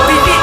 Piliin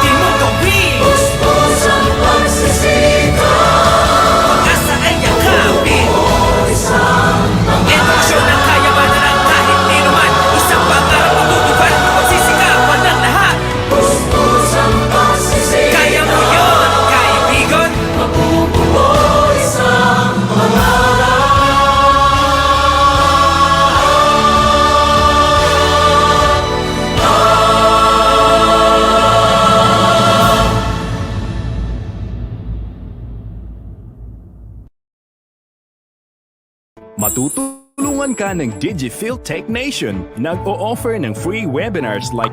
Matutulungan ka ng DigiField Tech Nation. Nag-o-offer ng free webinars like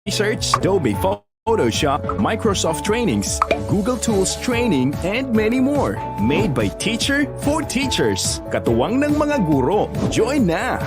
Research, Adobe Photoshop, Microsoft Trainings, Google Tools Training, and many more. Made by teacher for teachers. Katuwang ng mga guro. Join na!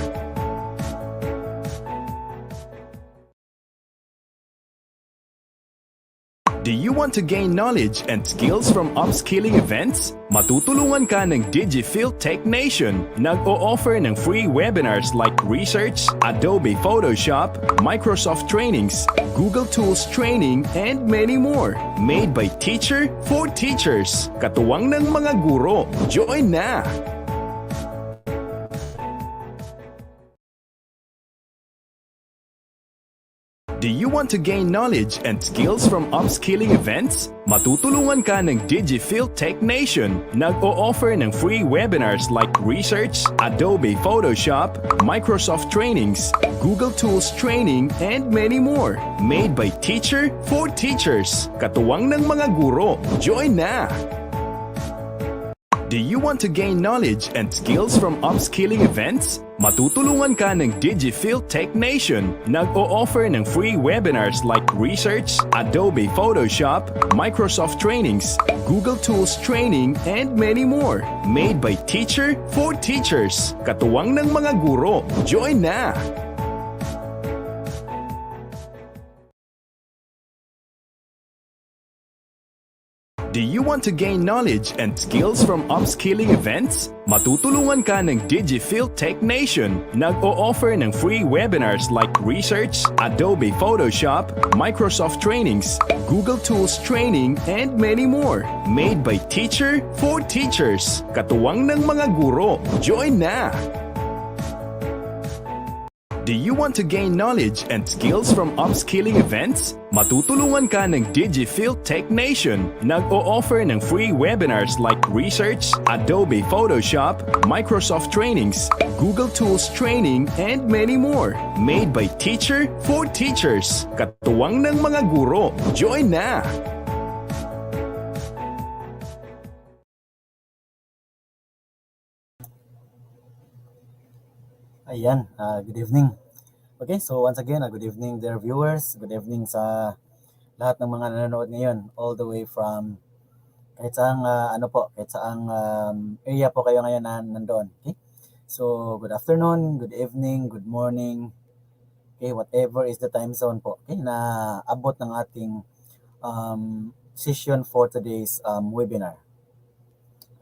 Do you want to gain knowledge and skills from upskilling events? Matutulungan ka ng DigiField Tech Nation. Nag-o-offer ng free webinars like Research, Adobe Photoshop, Microsoft Trainings, Google Tools Training, and many more. Made by teacher for teachers. Katuwang ng mga guro. Join na! Do you want to gain knowledge and skills from upskilling events? Matutulungan ka ng DigiField Tech Nation. Nag-o-offer ng free webinars like Research, Adobe Photoshop, Microsoft Trainings, Google Tools Training, and many more. Made by teacher for teachers. Katuwang ng mga guro. Join na! Do you want to gain knowledge and skills from upskilling events? Matutulungan ka ng DigiField Tech Nation. Nag-o-offer ng free webinars like Research, Adobe Photoshop, Microsoft Trainings, Google Tools Training, and many more. Made by teacher for teachers. Katuwang ng mga guro. Join na! Do you want to gain knowledge and skills from upskilling events? Matutulungan ka ng DigiField Tech Nation. Nag-o-offer ng free webinars like Research, Adobe Photoshop, Microsoft Trainings, Google Tools Training, and many more. Made by teacher for teachers. Katuwang ng mga guro. Join na! Do you want to gain knowledge and skills from upskilling events? Matutulungan ka ng DigiField Tech Nation. Nag-o-offer ng free webinars like Research, Adobe Photoshop, Microsoft Trainings, Google Tools Training, and many more. Made by teacher for teachers. Katuwang ng mga guro. Join na! Ayan, good evening. Okay, so once again, good evening dear viewers. Good evening sa lahat ng mga nanonood ngayon all the way from kahit saang kahit saang area po kayo ngayon na nandoon. Okay? So, good afternoon, good evening, good morning. Okay, whatever is the time zone po. Okay, na abot ng ating session for today's webinar.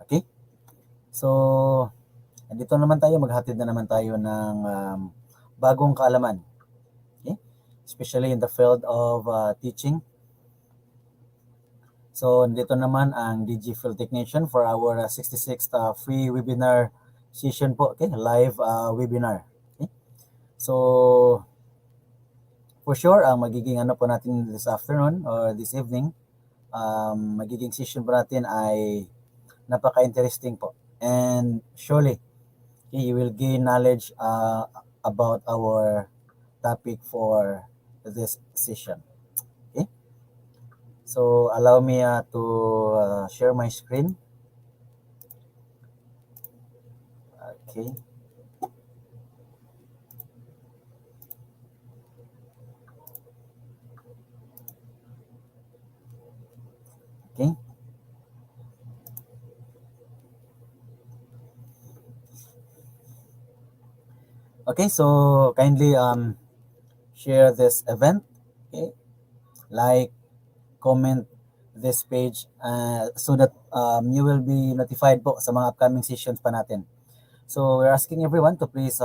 Okay? So, dito naman tayo, maghatid na naman tayo ng bagong kaalaman. Okay? Especially in the field of teaching. So, dito naman ang DigiField Technician for our 66th free webinar session po. Okay? Live webinar. Okay? So, for sure, ang magiging po natin this afternoon or this evening, magiging session po natin ay napaka-interesting po. And surely, you will gain knowledge about our topic for this session. Okay, so allow me to share my screen. Okay. Okay. Okay, so kindly share this event, okay? Like, comment this page so that you will be notified po sa mga upcoming sessions pa natin. So we're asking everyone to please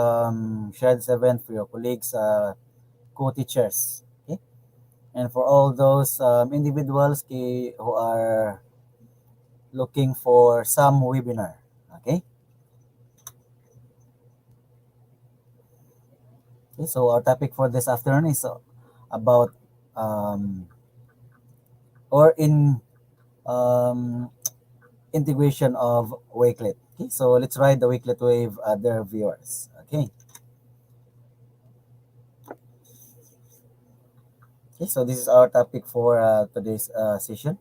share this event for your colleagues, co-teachers, okay? And for all those individuals who are looking for some webinar, okay? Okay, so our topic for this afternoon is about integration of Wakelet. Okay, so let's ride the Wakelet wave, dear viewers. Okay. Okay, so this is our topic for today's session: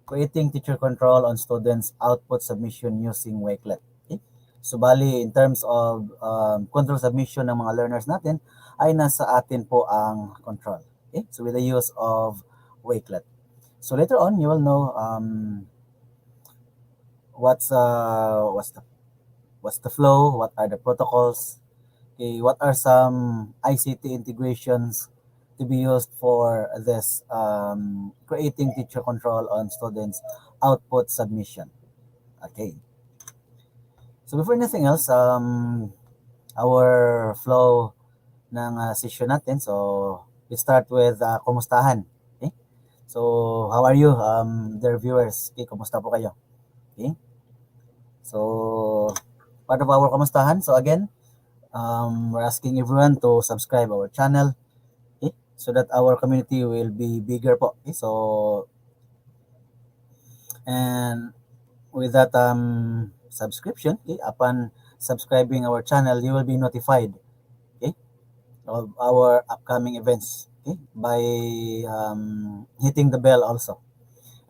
creating teacher control on students' output submission using Wakelet. Okay, So bali in terms of control submission ng mga learners natin ay nasa atin po ang control. Okay? So with the use of Wakelet. So later on you will know what's the flow, what are the protocols, okay, what are some ICT integrations to be used for this creating teacher control on students output submission. Okay. So before anything else, our flow ng session natin. So we start with kumustahan. Okay? So how are you, dear viewers? Okay, kumusta po kayo? Okay? So part of our kumustahan. So again, we're asking everyone to subscribe our channel. Okay? So that our community will be bigger po. Okay? So and with that subscription, okay, upon subscribing our channel, you will be notified, okay, of our upcoming events, okay, by hitting the bell also.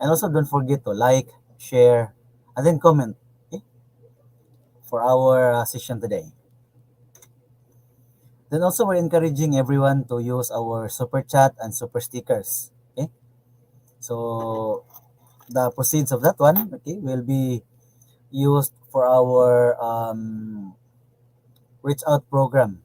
And also don't forget to like, share, and then comment, okay, for our session today. Then also we're encouraging everyone to use our super chat and super stickers. Okay, so the proceeds of that one, okay, will be used for our reach out program.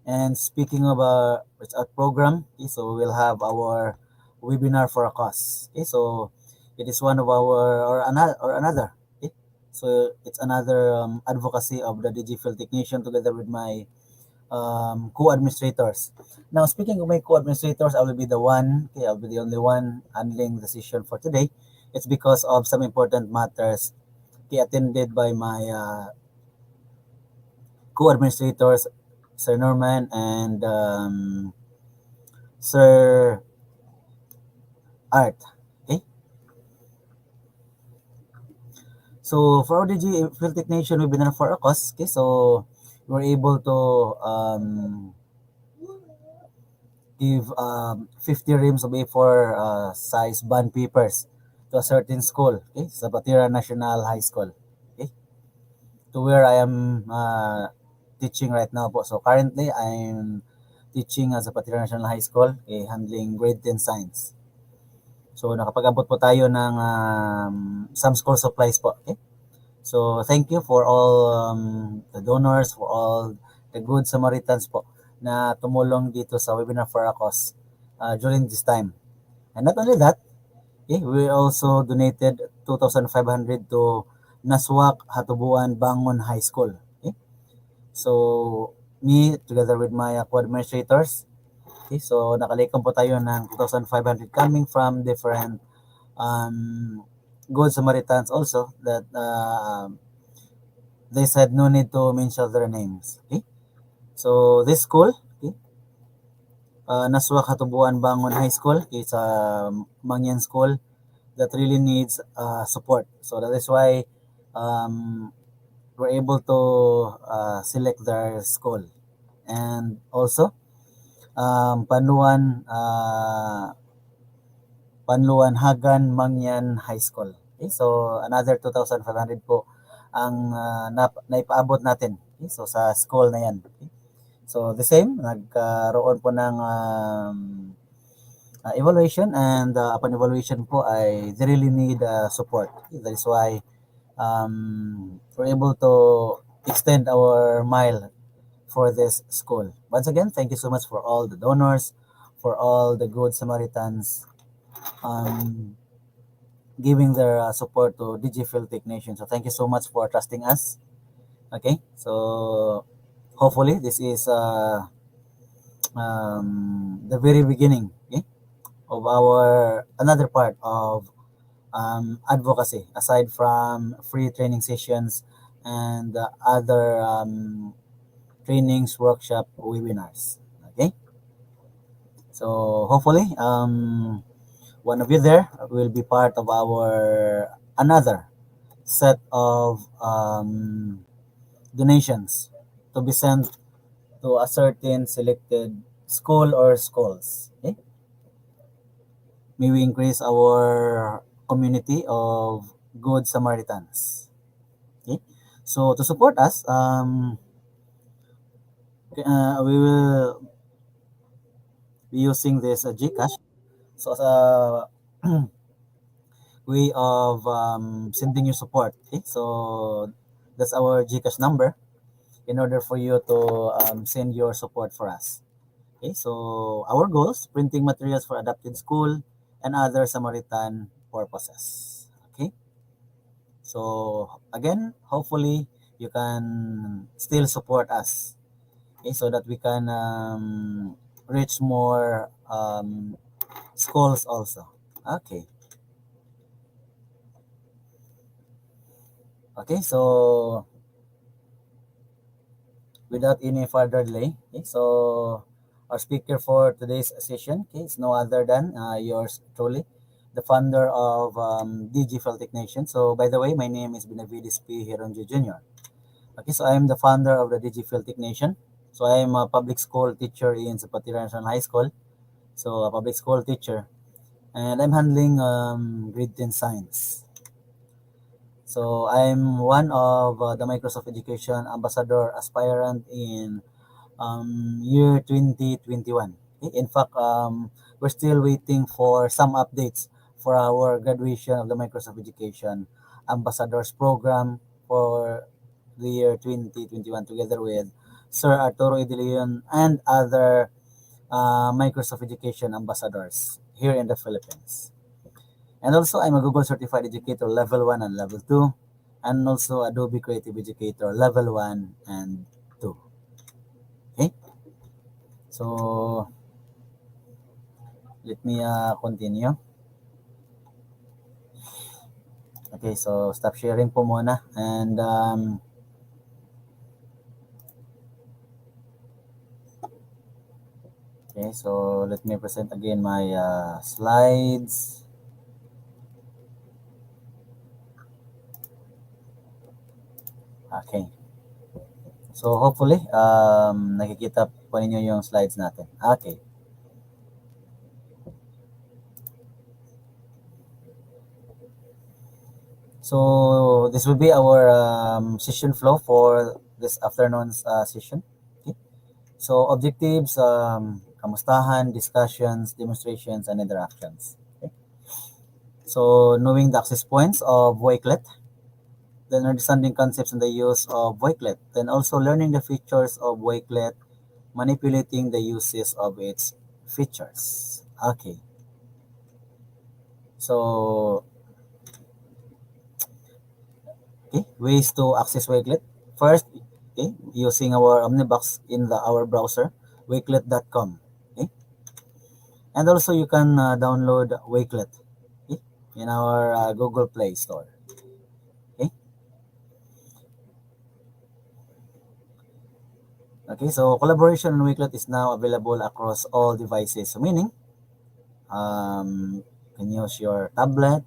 And speaking of a reach out program, okay, so we'll have our webinar for a cause. Okay, so it is one of our or another. Okay, so it's another advocacy of the digital technician together with my co-administrators. Now, speaking of my co-administrators, I will be the one. Okay, I'll be the only one handling the session for today. It's because of some important matters, okay, attended by my co-administrators, Sir Norman and Sir Art. Okay. So for our DG Field Technician webinar for a cause, okay, so we're able to give 50 reams of A4 size bond papers to a certain school, okay, sa Batira National High School, okay, to where I am teaching right now po. So currently, I'm teaching sa Batira National High School, okay, handling grade 10 science. So nakapag-abot po tayo ng some school supplies po, okay. So thank you for all the donors, for all the good Samaritans po na tumulong dito sa webinar for a cause during this time. And not only that, okay, we also donated 2,500 to Naswak Hatubuan Bangon High School. Okay? So me together with my co-administrators, okay, so nakalikom po tayo ng 2,500 coming from different good Samaritans also that they said no need to mention their names. Okay? So this school, okay, Naswa Katubuan Bangon High School, okay, it's a Mangyan school that really needs support. So that is why we're able to select their school. And also, Panluan Hagan Mangyan High School. Okay, so another 2,500 po ang naipaabot natin, okay, so sa school na yan. Okay. So the same, nagkaroon po ng evaluation and upon evaluation po ay they really need support. Okay. That is why we're able to extend our mile for this school. Once again, thank you so much for all the donors, for all the good Samaritans giving their support to DigiField Technician. So thank you so much for trusting us. Okay, so hopefully this is the very beginning, okay, of our another part of advocacy aside from free training sessions and other trainings, workshop, webinars. Okay, so hopefully one of you there will be part of our another set of donations to be sent to a certain selected school or schools. Okay? May we increase our community of good Samaritans. Okay? So to support us, we will be using this Gcash. So as a way of sending you support. Okay, so that's our Gcash number in order for you to send your support for us. Okay, so our goals: printing materials for adapted school and other Samaritan purposes. Okay, so again, hopefully you can still support us. Okay, so that we can reach more schools also. Okay, okay, so without any further delay, okay, so our speaker for today's session, okay, is no other than yours truly, the founder of DG Nation. So, by the way, my name is Benavides P. Hironjo Jr. Okay, so I am the founder of the DG Nation. So, I am a public school teacher in Zapatira National High School. So, a public school teacher. And I'm handling grade 10 science. So, I'm one of the Microsoft Education Ambassador aspirant in year 2021. In fact, we're still waiting for some updates for our graduation of the Microsoft Education Ambassadors Program for the year 2021 together with Sir Arturo Idilion and other Microsoft Education Ambassadors here in the Philippines. And also, I'm a Google Certified Educator Level 1 and Level 2, and also Adobe Creative Educator Level 1 and 2. Okay? So, let me continue. Okay, so stop sharing po muna. And okay, so let me present again my slides. Okay. So hopefully, nakikita po ninyo yung slides natin. Okay. So this will be our session flow for this afternoon's session. Okay. So objectives, kamustahan, discussions, demonstrations, and interactions. Okay. So knowing the access points of Wakelet, then understanding concepts and the use of Wakelet, then also learning the features of Wakelet, manipulating the uses of its features. Okay. So, okay, ways to access Wakelet. First, okay, using our Omnibox in our browser, wakelet.com. Okay, and also you can download Wakelet, okay, in our Google Play Store. Okay, okay, so collaboration on Wakelet is now available across all devices. So meaning, you can use your tablet,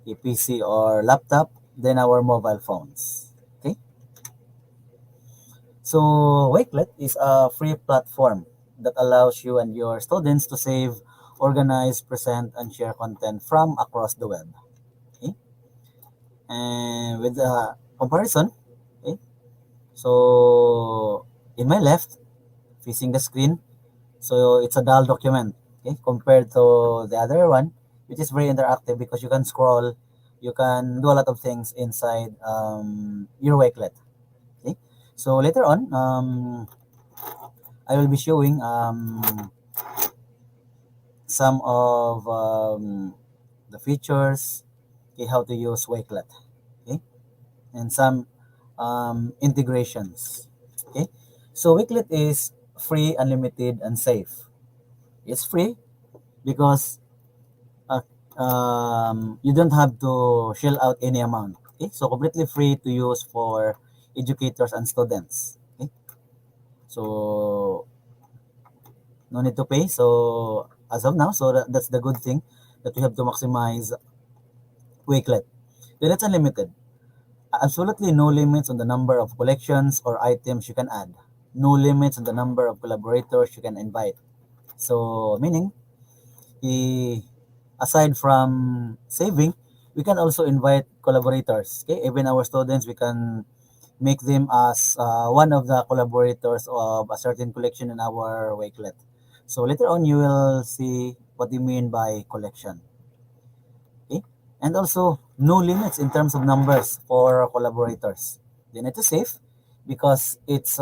a PC or laptop, then our mobile phones. Okay. So Wakelet is a free platform that allows you and your students to save, organize, present, and share content from across the web. Okay. And with the comparison, okay, so in my left, facing the screen, so it's a dull document, okay, compared to the other one, which is very interactive because you can scroll, you can do a lot of things inside your Wakelet. Okay, so later on, I will be showing some of the features, okay, how to use Wakelet, okay, and some integrations. Okay, so Wakelet is free, unlimited, and safe. It's free because uh, you don't have to shell out any amount. Okay, so completely free to use for educators and students. Okay, so no need to pay. So as of now, so that's the good thing that we have to maximize Wakelet. Then it's unlimited. Absolutely no limits on the number of collections or items you can add. No limits on the number of collaborators you can invite. So meaning, aside from saving, We can also invite collaborators. Okay, even our students, we can make them as one of the collaborators of a certain collection in our Wakelet. So later on, you will see what we mean by collection. Okay, and also no limits in terms of numbers for collaborators. They need to save because it's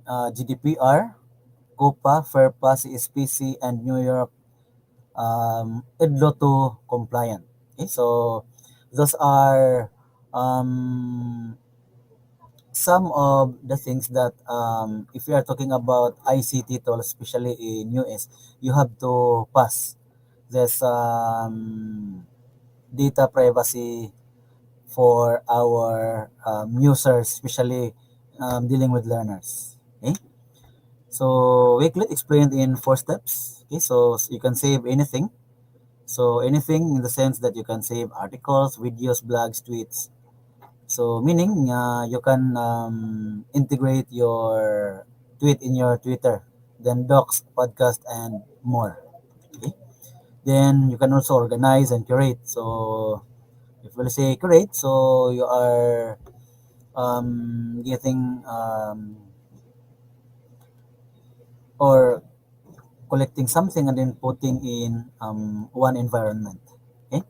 GDPR, COPA, FERPA, CSPC, and New York IDLO2 compliant. Okay, so those are some of the things that if you are talking about ICT tools, especially in US, you have to pass this data privacy for our users, especially dealing with learners. Okay, so Wakelet explained in 4 steps. Okay, so you can save anything. So anything in the sense that you can save articles, videos, blogs, tweets. So meaning you can integrate your tweet in your Twitter, then docs, podcast, and more. Okay. Then you can also organize and curate. So if we'll say curate, so you are getting or collecting something and then putting in one environment. Okay,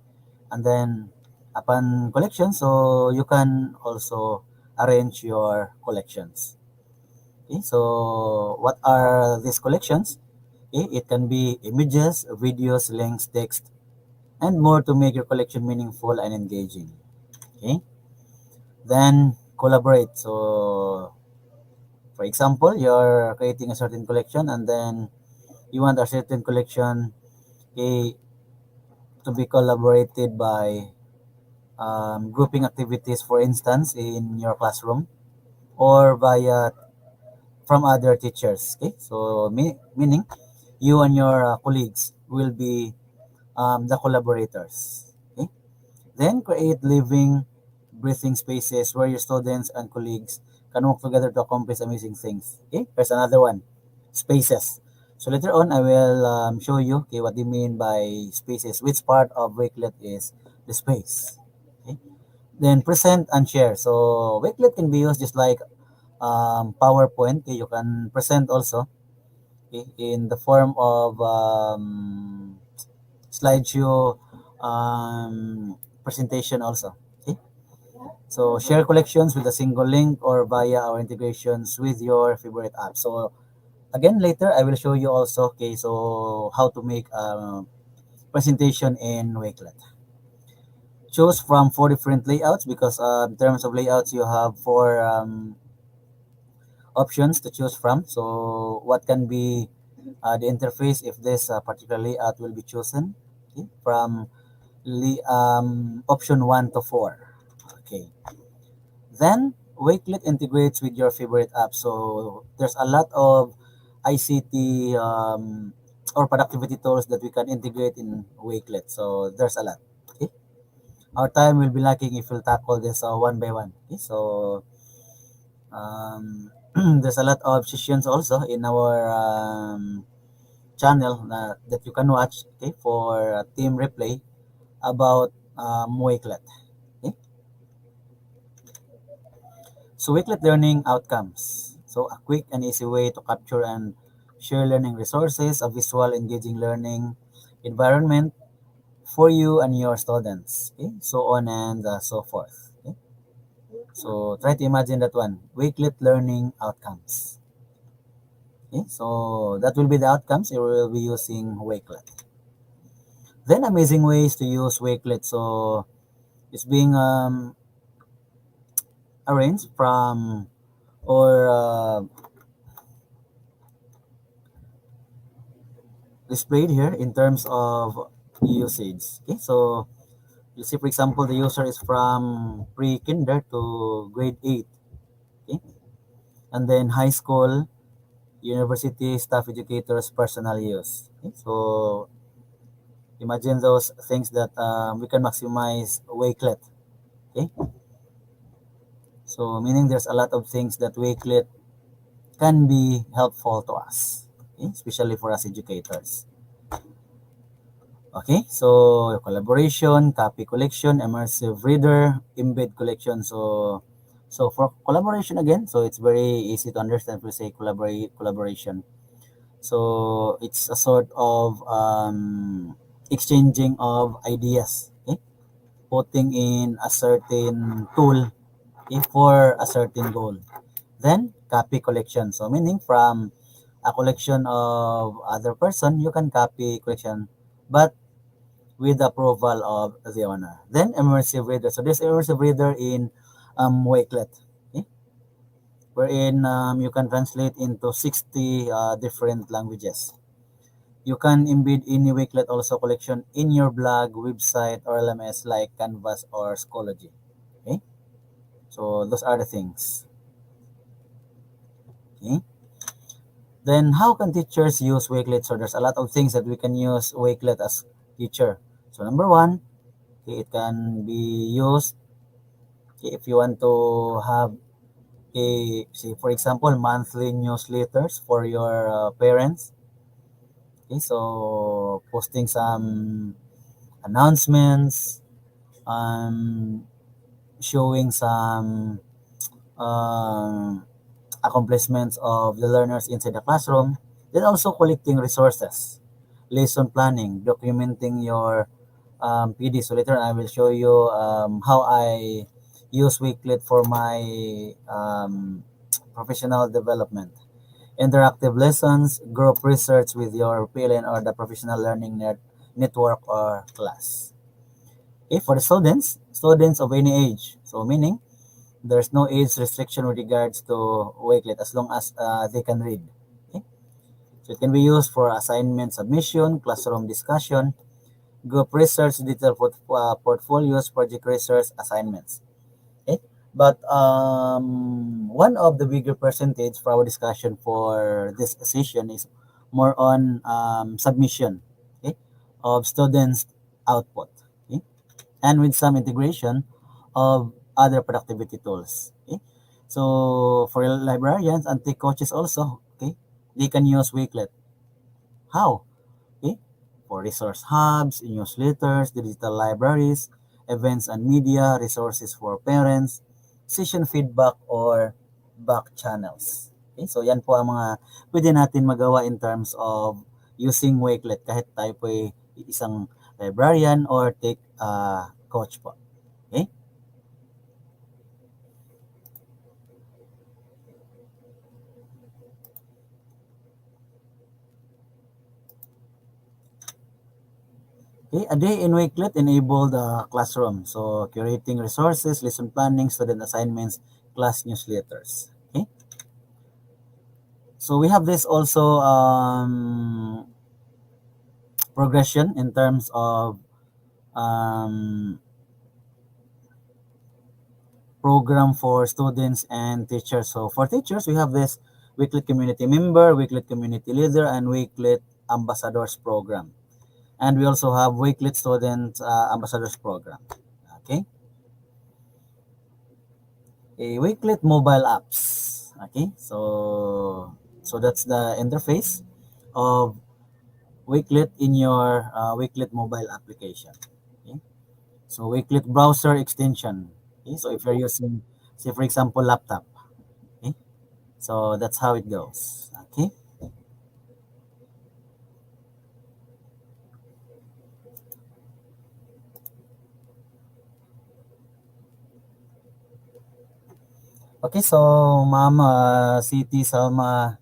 and then upon collection, so you can also arrange your collections. Okay, so what are these collections? Okay, it can be images, videos, links, text, and more to make your collection meaningful and engaging. Okay, then collaborate. So for example, you're creating a certain collection and then you want a certain collection, okay, to be collaborated by grouping activities, for instance, in your classroom or via from other teachers. Okay, so meaning you and your colleagues will be the collaborators. Okay, then create living, breathing spaces where your students and colleagues can work together to accomplish amazing things. Okay, there's another one, spaces. So later on, I will show you okay what they mean by spaces. Which part of Wakelet is the space. Okay. Then present and share. So Wakelet can be used just like PowerPoint. Okay, you can present also okay, in the form of slideshow presentation also. Okay, so share collections with a single link or via our integrations with your favorite app. So again later I will show you also okay so how to make a presentation in Wakelet. Choose from 4 different layouts because in terms of layouts you have four options to choose from. So what can be the interface if this particular layout will be chosen okay, from option 1 to 4. Okay. Then Wakelet integrates with your favorite app. So there's a lot of ICT or productivity tools that we can integrate in Wakelet. So there's a lot. Okay. Our time will be lacking if we'll tackle this one by one. Okay. So there's a lot of sessions also in our channel that you can watch okay, for team replay about Wakelet. Okay? So Wakelet learning outcomes. So a quick and easy way to capture and share learning resources, a visual engaging learning environment for you and your students. Okay? So on and so forth. Okay? So try to imagine that one. Wakelet learning outcomes. Okay? So that will be the outcomes you will be using Wakelet. Then amazing ways to use Wakelet. So it's being arranged from or displayed here in terms of usage. Okay, so you see, for example, the user is from pre-kinder to grade 8. Okay, and then high school, university, staff educators, personal use. Okay, so imagine those things that we can maximize Wakelet. Okay, so meaning there's a lot of things that Wakelet can be helpful to us, okay? Especially for us educators. Okay, so collaboration, copy collection, immersive reader, embed collection. So for collaboration again, so it's very easy to understand if we say collaboration. So it's a sort of exchanging of ideas, okay? Putting in a certain tool, okay, for a certain goal. Then copy collection. So meaning from a collection of other person, you can copy collection, but with the approval of the owner. Then immersive reader. So there's immersive reader in Wakelet, okay? Wherein you can translate into 60 different languages. You can embed any Wakelet also collection in your blog, website, or LMS like Canvas or Schoology. Okay, so those are the things. Okay, then how can teachers use Wakelet? So there's a lot of things that we can use Wakelet as teacher. So number one, okay, it can be used, okay, if you want to have a, say for example, monthly newsletters for your parents. Okay, so posting some announcements, um, showing some um, accomplishments of the learners inside the classroom, then also collecting resources, lesson planning, documenting your PD. So later I will show you how I use Wakelet for my professional development. Interactive lessons, group research with your PLN or the professional learning network or class. Okay, for the students of any age. So meaning there's no age restriction with regards to Wakelet as long as they can read. Okay? So it can be used for assignment submission, classroom discussion, group research, detailed portfolios, project research, assignments. Okay? But one of the bigger percentage for our discussion for this session is more on submission, okay, of students' output. Okay? And with some integration of other productivity tools. Okay? So for librarians and tech coaches also, okay, they can use Wakelet. How? Okay? For resource hubs, newsletters, digital libraries, events and media, resources for parents, session feedback, or back channels. Okay? So yan po ang mga pwede natin magawa in terms of using Wakelet kahit tayo po ay isang librarian or tech coach po. Okay? Okay, a day in Wakelet enable the classroom. So curating resources, lesson planning, student assignments, class newsletters. Okay. So we have this also progression in terms of um, program for students and teachers. So for teachers, we have this Wakelet community member, Wakelet community leader, and Wakelet ambassadors program. And we also have Wakelet student ambassadors program. Okay. A Wakelet mobile apps. Okay, so that's the interface of Wakelet in your Wakelet mobile application. Okay, so Wakelet browser extension. Okay, so if you're using, say for example, laptop. Okay, so that's how it goes. Okay, okay. So Ma'am City Salma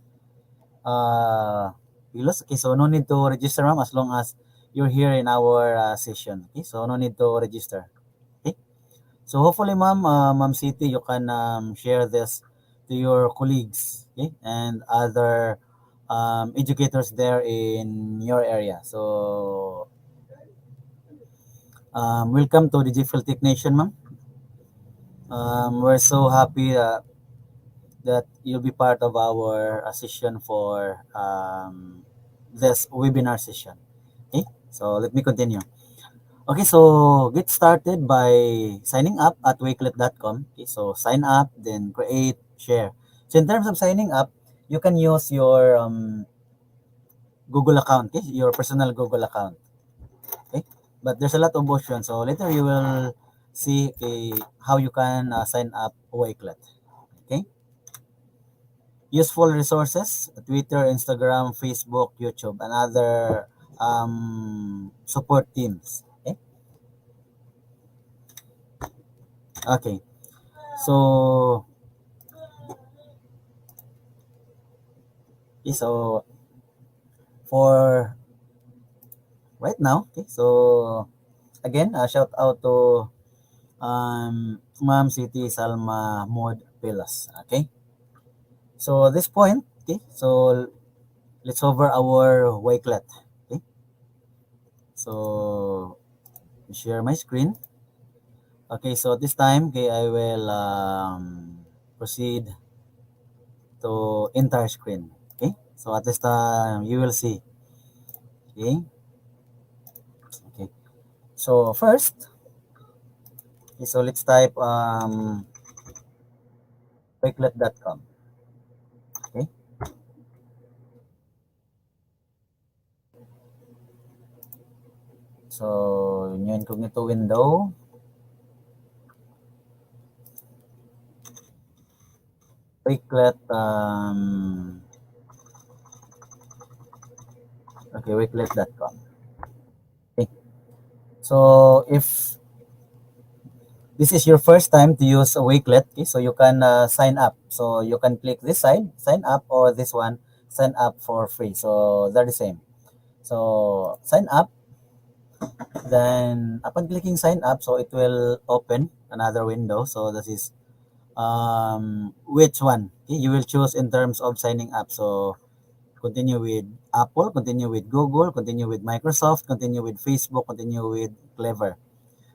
Pilos. Okay, so no need to register, ma'am, as long as you're here in our session. Okay, so no need to register. Okay. So hopefully, Ma'am City, you can share this to your colleagues, okay, and other educators there in your area. So welcome to the Gfil Tech Nation, ma'am. We're so happy that you'll be part of our session for this webinar session. Okay, so let me continue. Okay, so get started by signing up at wakelet.com. Okay, so sign up, then create, share. So in terms of signing up, you can use your Google account, okay, your personal Google account. Okay, but there's a lot of options. So later you will see how you can sign up Wakelet. Okay, useful resources: Twitter, Instagram, Facebook, YouTube, and other support teams. Okay, okay. So for right now, okay. So again, shout out to Ma'am City Salma Mod Pilas. Okay. So at this point, okay. So let's over our Wakelet. Okay. So share my screen. Okay. So this time, okay, I will proceed to entire screen. Okay. So at this time, you will see. Okay. Okay. So first, okay, so let's type wakelet.com. Okay. So new incognito window. Wakelet okay, wakelet.com. Okay. So if this is your first time to use a Wakelet, okay, so you can sign up. So you can click this side, sign up, or this one, sign up for free. So they're the same. So sign up, then upon clicking sign up, so it will open another window. So this is which one, okay, you will choose in terms of signing up. So continue with Apple, continue with Google, continue with Microsoft, continue with Facebook, continue with Clever.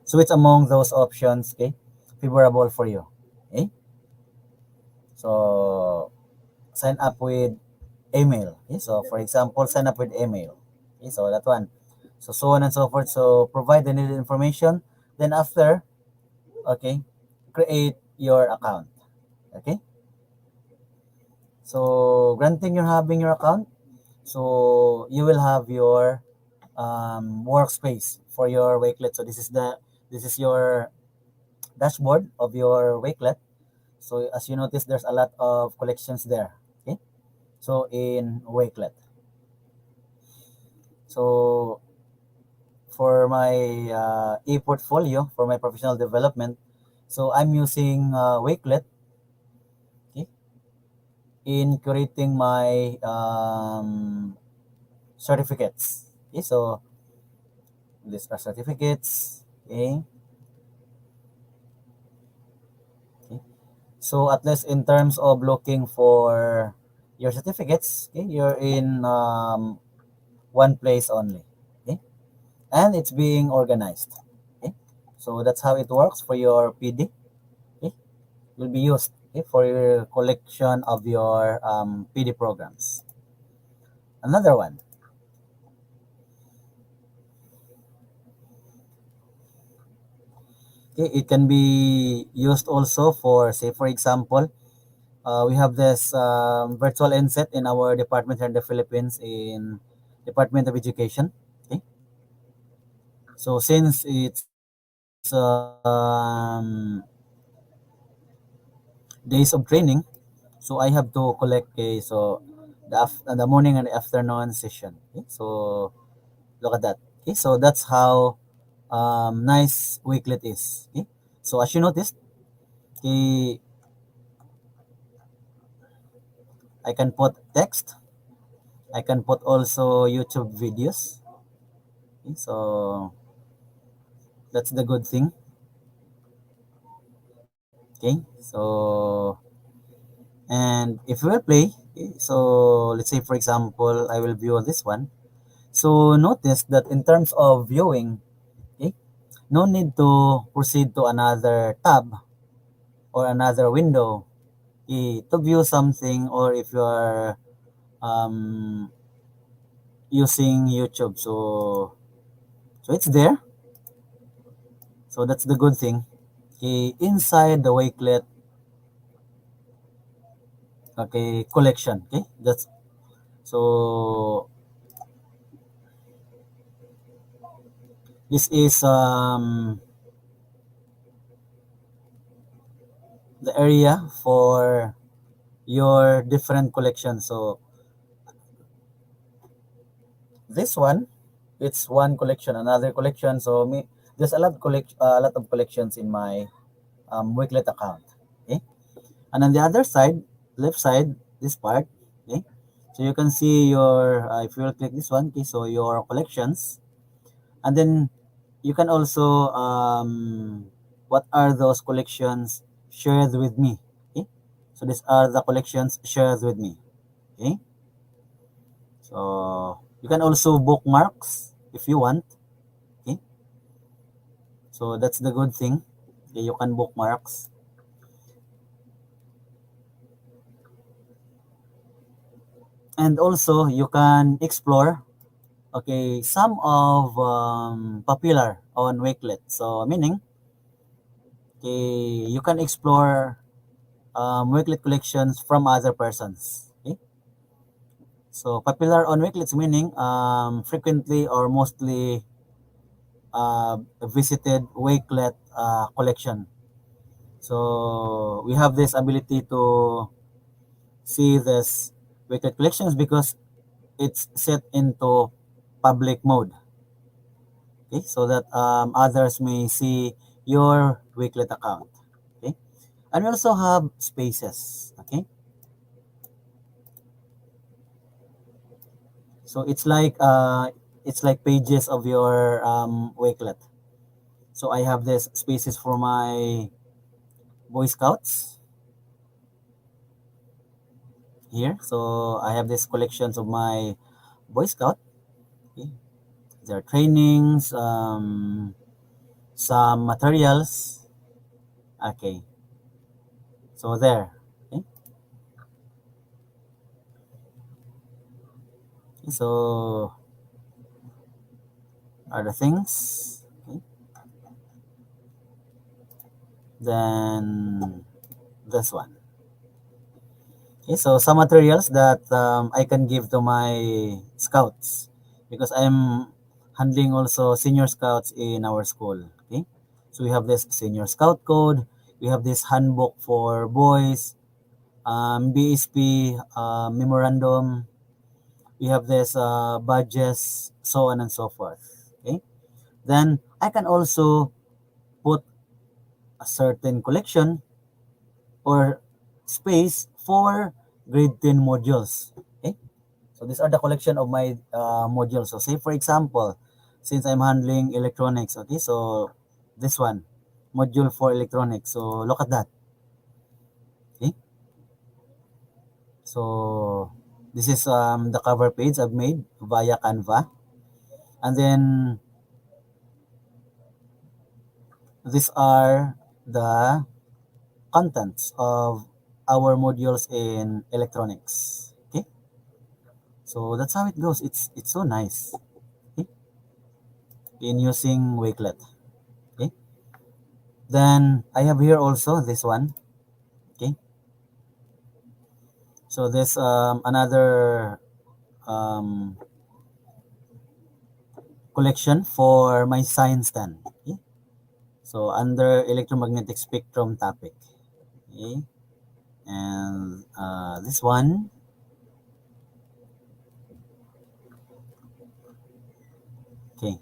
So it's among those options, okay, favorable for you. Okay, so sign up with email. Okay, so for example, sign up with email. Okay, so that one. So on and so forth. So provide the needed information. Then after, okay, create your account. Okay, so granting you're having your account, so you will have your workspace for your Wakelet. So this is your dashboard of your Wakelet. So as you notice, there's a lot of collections there. Okay, so in Wakelet. So for my e-portfolio for my professional development, so I'm using Wakelet, okay, in curating my certificates. Okay, so these are certificates. Okay, okay. So at least in terms of looking for your certificates, okay, you're in one place only. Okay, and it's being organized. Okay, so that's how it works for your PD. Okay, will be used, okay, for your collection of your PD programs. Another one, okay, it can be used also for, say, for example, we have this virtual inset in our department here in the Philippines in Department of Education. Okay, so since it's days of training, so I have to collect so the morning and the afternoon session. Okay, so look at that. Okay, so that's how nice Wakelet is. Okay, so as you noticed, okay, I can put text. I can put also YouTube videos. Okay, so that's the good thing. Okay, so and if we will play, okay, so let's say for example, I will view this one. So notice that in terms of viewing, okay, no need to proceed to another tab or another window to view something, or if you are um, using YouTube. So it's there. So that's the good thing. Okay, inside the Wakelet, okay, collection. Okay, that's so This is the area for your different collections. So this one, it's one collection, another collection. So there's a lot of collections in my Wakelet account. Okay, and on the other side, left side, this part. Okay, so you can see your if you will click this one. Okay, so your collections, and then you can also what are those collections shared with me. Okay, so these are the collections shared with me. Okay, so you can also bookmarks if you want. Okay, so that's the good thing. Okay, you can bookmarks, and also you can explore. Okay, some of popular on Wakelet. So meaning, okay, you can explore Wakelet collections from other persons. Okay, so popular on Wakelets meaning frequently or mostly visited Wakelet collection. So we have this ability to see this Wakelet collections because it's set into public mode. Okay, so that others may see your Wakelet account. Okay, and we also have spaces. Okay, so it's like pages of your Wakelet. So I have this spaces for my Boy Scouts here. So I have this collections of my Boy Scout. Okay. There are trainings, some materials. Okay, so there. Okay. So are the things. Okay. Then this one. Okay, so some materials that I can give to my scouts because I'm handling also senior scouts in our school. Okay, so we have this senior scout code, we have this handbook for boys, BSP memorandum, we have this badges, so on and so forth. Okay, then I can also put a certain collection or space for grade 10 modules. Okay, so these are the collection of my modules. So say for example, since I'm handling electronics, okay, so this one, module for electronics. So look at that. Okay, so this is the cover page I've made via Canva, and then these are the contents of our modules in electronics. Okay, so that's how it goes. It's so nice. Okay, in using Wakelet. Okay, then I have here also this one. Okay, so there's another um, collection for my science stand. Okay, so under electromagnetic spectrum topic. Okay, and this one. Okay,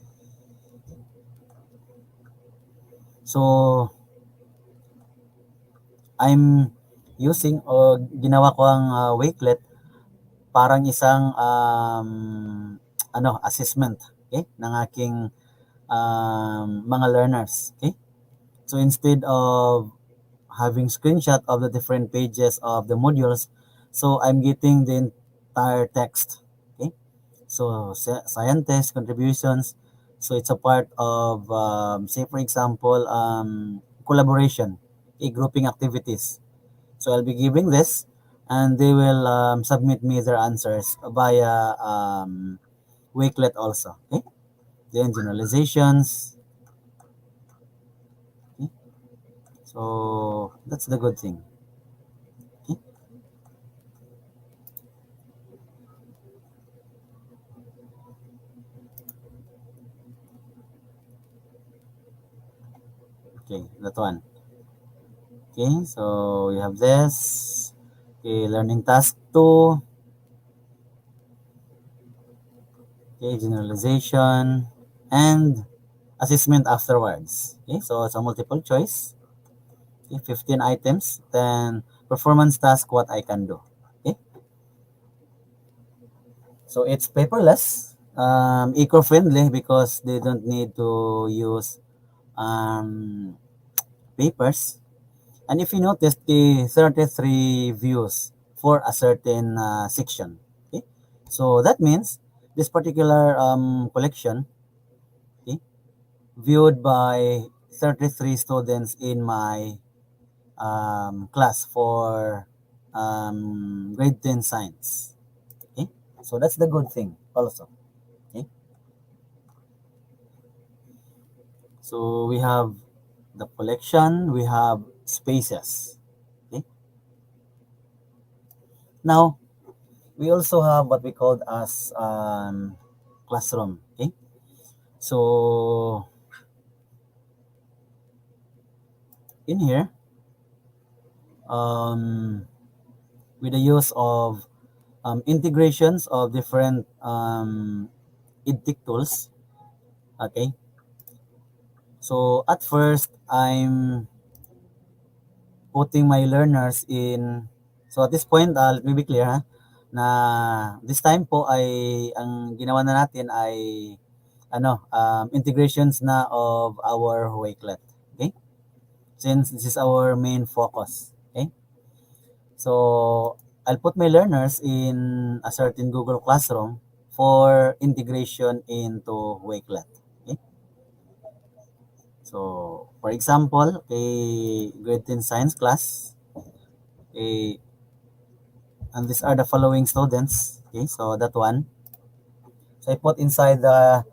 so I'm using o ginawa ko ang Wakelet parang isang ano assessment, okay, ng aking mga learners. Okay, so instead of having screenshot of the different pages of the modules, so I'm getting the entire text. Okay, so scientist contributions, so it's a part of say for example collaboration, a grouping activities. So I'll be giving this, and they will submit me their answers via Wakelet also. Okay, then generalizations. Okay, so that's the good thing. Okay, Okay, that one. Okay, so we have this. Okay, learning task 2. Okay, generalization and assessment afterwards. Okay, so it's a multiple choice. Okay, 15 items. Then performance task, what I can do. Okay, so it's paperless, eco-friendly because they don't need to use um, papers. And if you notice the 33 views for a certain section, okay? So that means this particular collection, okay, viewed by 33 students in my class for grade 10 science. Okay? So that's the good thing also. Okay? So we have the collection, we have spaces. Okay? Now, we also have what we call as classroom. Okay, so in here, um, with the use of integrations of different edtech tools. Okay, so at first I'm putting my learners in. So at this point, let me be clear ha, na this time po ay ang ginawa na natin ay integrations na of our Wakelet. Okay? Since this is our main focus. Okay? So I'll put my learners in a certain Google Classroom for integration into Wakelet. Okay? So for example, a grade 10 science class, a and these are the following students. Okay, so that one. So I put inside the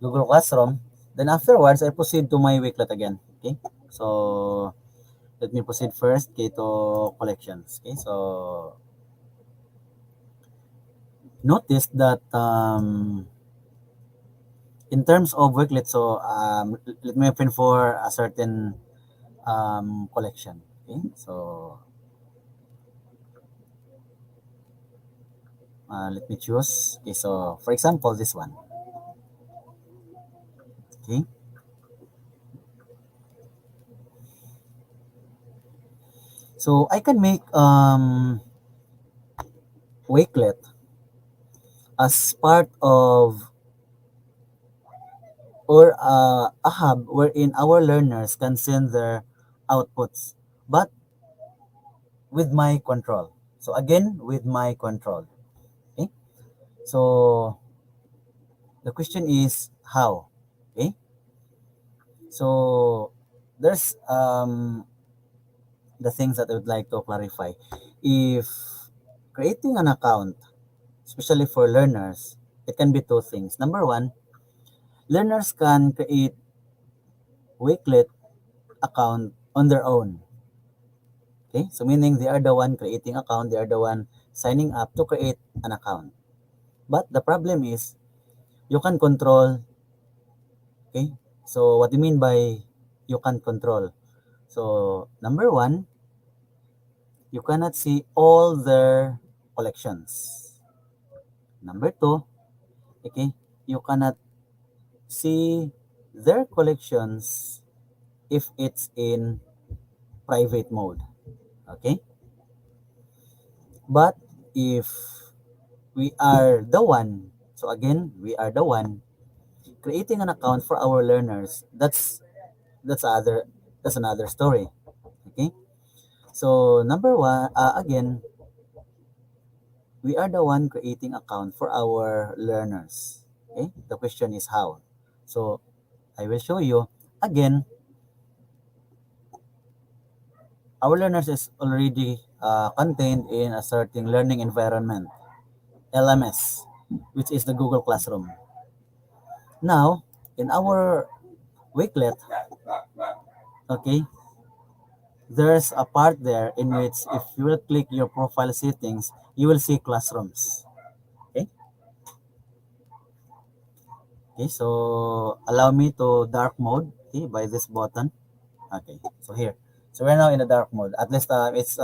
Google Classroom. Then afterwards, I proceed to my Wakelet again. Okay, so let me proceed first okay, to collections. Okay, so notice that in terms of Wakelet, so let me open for a certain collection. Okay, so let me choose. Okay, so for example, this one. Okay, so I can make Wakelet as part of or a hub wherein our learners can send their outputs, but with my control. So again, with my control. Okay. So the question is how. Okay. So there's the things that I would like to clarify. If creating an account, especially for learners, it can be two things. Number one, learners can create Wakelet account on their own. Okay, so meaning they are the one creating account, they are the one signing up to create an account. But the problem is you can control. Okay, so what do you mean by you can control? So number one, you cannot see all their collections. Number two, okay, you cannot see their collections if it's in private mode. Okay, but if we are the one, so again, we are the one creating an account for our learners. That's another story. Okay, so number one, again, we are the one creating account for our learners. Okay, the question is how. So I will show you again. Our learners is already contained in a certain learning environment, LMS, which is the Google Classroom. Now, in our Wakelet, okay, there's a part there in which if you will click your profile settings, you will see classrooms. Okay. Okay. So allow me to dark mode. Okay, by this button. Okay, so here. So we're now in the dark mode. At least it's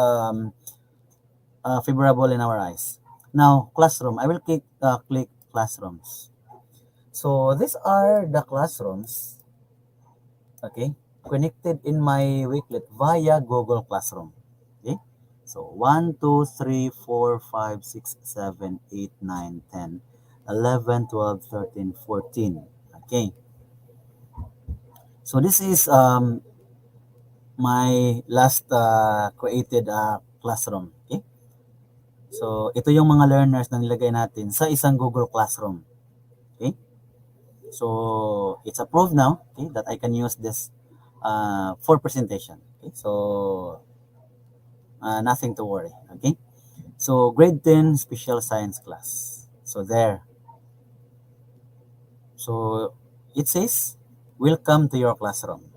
favorable in our eyes. Now, classroom. I will click classrooms. So these are the classrooms, okay, connected in my Wakelet via Google Classroom. Okay, so 1, 2, 3, 4, 5, 6, 7, 8, 9, 10, 11, 12, 13, 14. Okay, so this is my last created classroom. Okay, so ito yung mga learners na nilagay natin sa isang Google Classroom. Okay, so it's approved now, okay, that I can use this for presentation. Okay, so nothing to worry. Okay, so grade 10 special science class. So there. So it says, welcome to your classroom.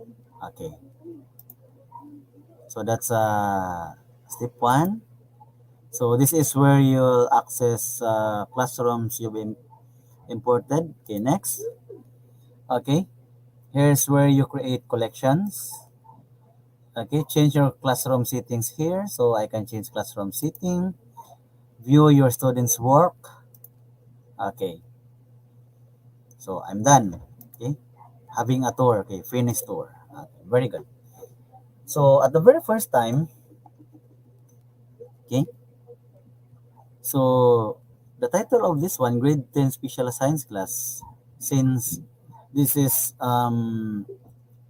Okay, so that's step 1. So this is where you'll access classrooms you've imported. Okay, next. Okay, here's where you create collections. Okay, change your classroom settings here. So I can change classroom setting. View your students' work. Okay, so I'm done. Okay, having a tour. Okay, finish tour. Okay, very good. So at the very first time, okay, so the title of this one, grade 10 special science class, since this is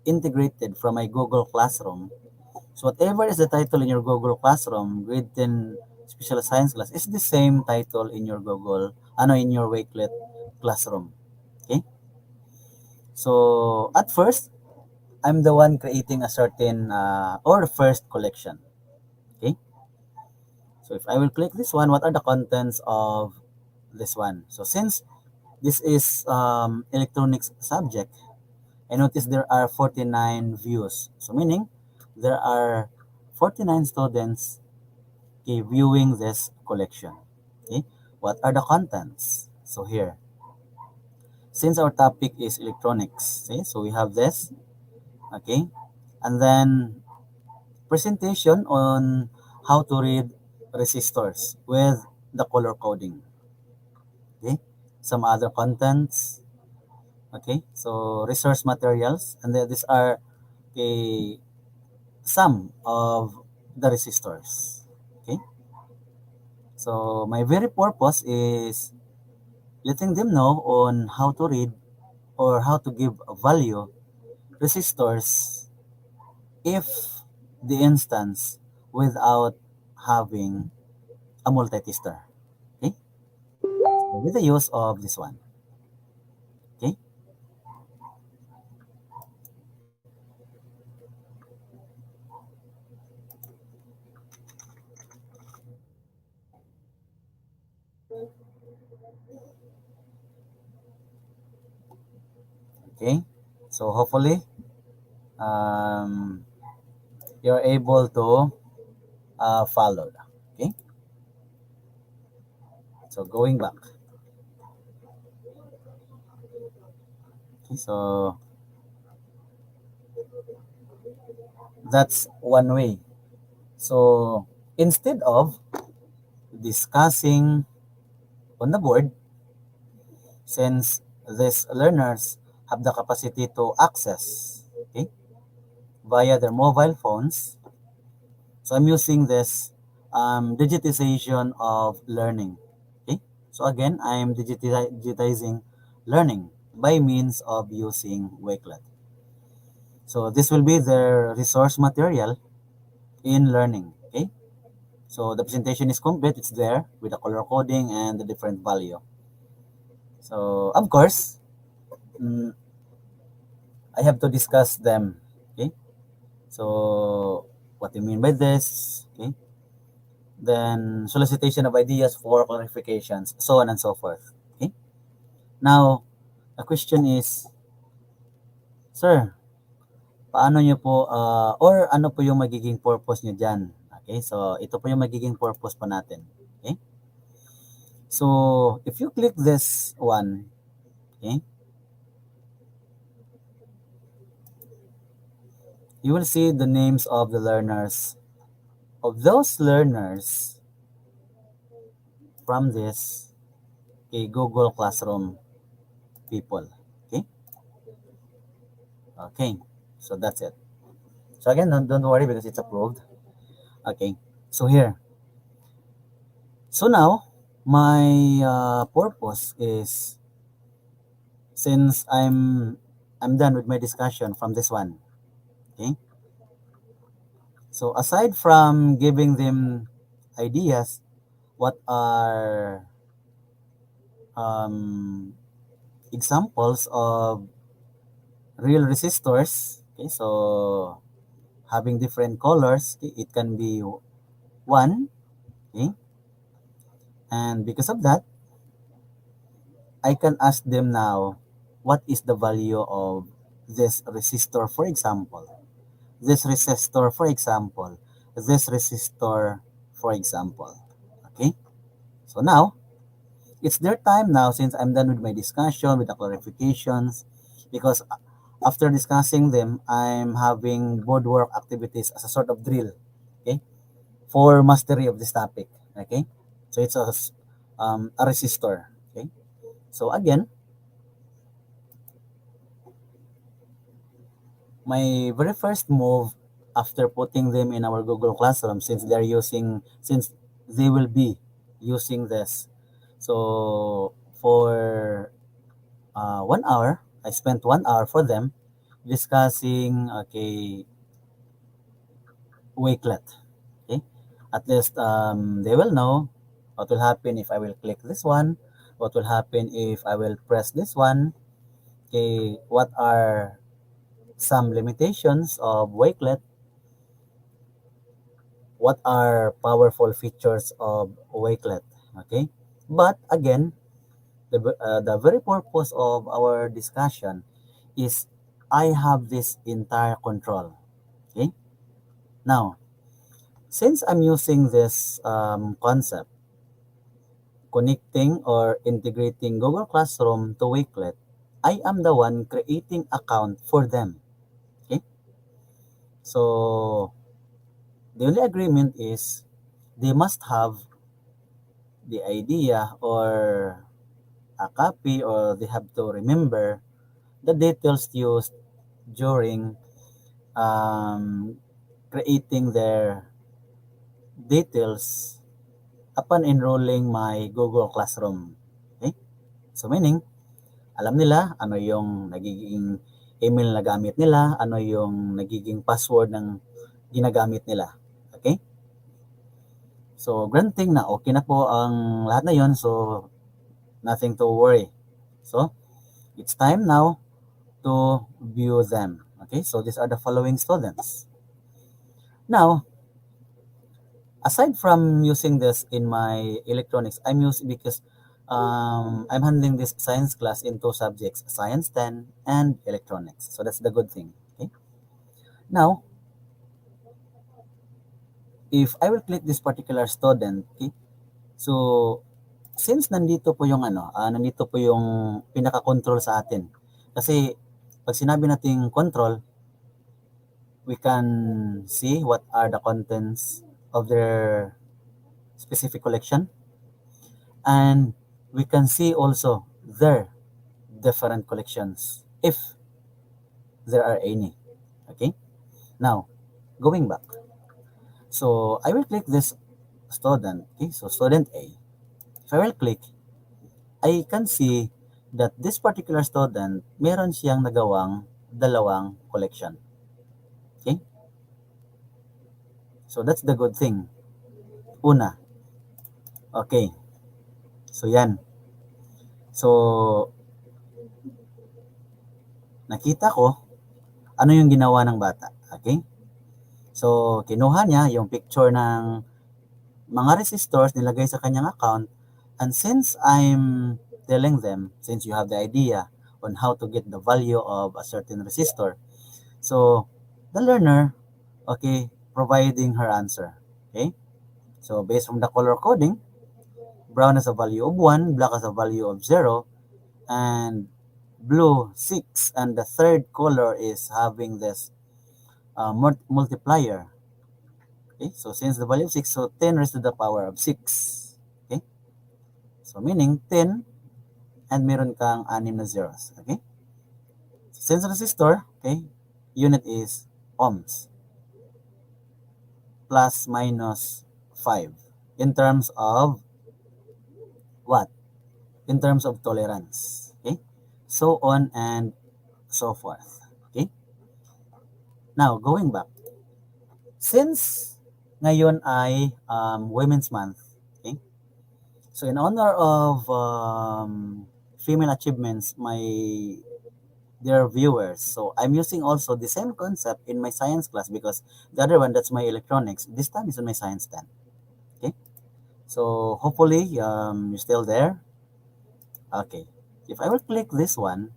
integrated from my Google Classroom. So whatever is the title in your Google Classroom, grade 10 special science class is the same title in your in your Wakelet classroom. Okay? So at first, I'm the one creating a certain or first collection. Okay? So if I will click this one, what are the contents of this one? So since this is electronics subject, I notice there are 49 views. So meaning there are 49 students, okay, viewing this collection. Okay, what are the contents? So here, since our topic is electronics, okay, so we have this, okay, and then presentation on how to read resistors with the color coding. Okay, some other contents. Okay, so resource materials, and then these are okay, some of the resistors. Okay, so my very purpose is letting them know on how to read or how to give a value resistors if the instance without having a multi-tester. Okay, so with the use of this one. Okay, okay, so hopefully um, you're able to follow. Okay, so going back. Okay, so that's one way. So instead of discussing on the board, since these learners have the capacity to access, okay, via their mobile phones, so I'm using this digitization of learning. Okay, so again, I'm digitizing learning by means of using Wakelet. So this will be their resource material in learning. Okay, so the presentation is complete. It's there with the color coding and the different value. So of course, mm, I have to discuss them. Okay, so what do you mean by this? Okay, then solicitation of ideas for clarifications, so on and so forth. Okay, now the question is, sir, paano nyo po or ano po yung magiging purpose nyo dyan? Okay, so ito po yung magiging purpose po natin. Okay, so if you click this one, okay, you will see the names of the learners, of those learners from this, okay, Google Classroom people. Okay, okay, so that's it. So again, don't worry because it's approved. Okay, so here. So now, my purpose is, since I'm done with my discussion from this one. Okay, so aside from giving them ideas, what are examples of real resistors? Okay, so having different colors, okay, it can be one. Okay, and because of that, I can ask them now, what is the value of this resistor, for example? This resistor, for example. This resistor, for example. Okay? So now, it's their time now since I'm done with my discussion, with the clarifications, because after discussing them, I'm having boardwork activities as a sort of drill, okay, for mastery of this topic, okay? So it's a resistor, okay? So again, my very first move after putting them in our Google Classroom, since they will be using this. So for 1 hour, I spent 1 hour for them discussing, okay, Wakelet. Okay, at least they will know what will happen if I will click this one, what will happen if I will press this one. Okay, what are some limitations of Wakelet, what are powerful features of Wakelet. Okay, but again, the very purpose of our discussion is I have this entire control. Okay, now since I'm using this concept, connecting or integrating Google Classroom to Wakelet, I am the one creating account for them. Okay, so the only agreement is they must have the idea or a copy, or they have to remember the details used during creating their details upon enrolling my Google Classroom. Okay? So meaning, alam nila ano yung nagiging email na gamit nila, ano yung nagiging password ng ginagamit nila. Okay? So granting na okay na po ang lahat na yon, so nothing to worry. So it's time now to view them. Okay, so these are the following students. Now, aside from using this in my electronics, I'm using because I'm handling this science class in two subjects, Science 10 and Electronics. So that's the good thing. Okay. Now, if I will click this particular student, okay, so since nandito po yung pinaka-control sa atin. Kasi pag sinabi nating control, we can see what are the contents of their specific collection, and we can see also their different collections if there are any. Okay, now going back, so I will click this student. Okay, so student A, if I will click, I can see that this particular student meron siyang nagawang dalawang collection. Okay, so that's the good thing. Una, okay, so yan. So, nakita ko ano yung ginawa ng bata. Okay? So, kinuha niya yung picture ng mga resistors, nilagay sa kanyang account. And since I'm telling them, since you have the idea on how to get the value of a certain resistor, so the learner, okay, providing her answer. Okay? So, based from the color coding, brown has a value of 1, black has a value of 0, and blue 6, and the third color is having this multiplier. Okay, so since the value of 6, so 10 raised to the power of 6. Okay, so meaning 10 and meron kang 6 na zeros. Okay, so since resistor, okay, unit is ohms plus minus 5 in terms of what? In terms of tolerance. Okay, so on and so forth. Okay, now going back, since ngayon ay Women's Month, okay, so in honor of female achievements, my dear viewers, so I'm using also the same concept in my science class because the other one, that's my electronics, this time is on my science 10. Okay, so hopefully you're still there. Okay, if I will click this one,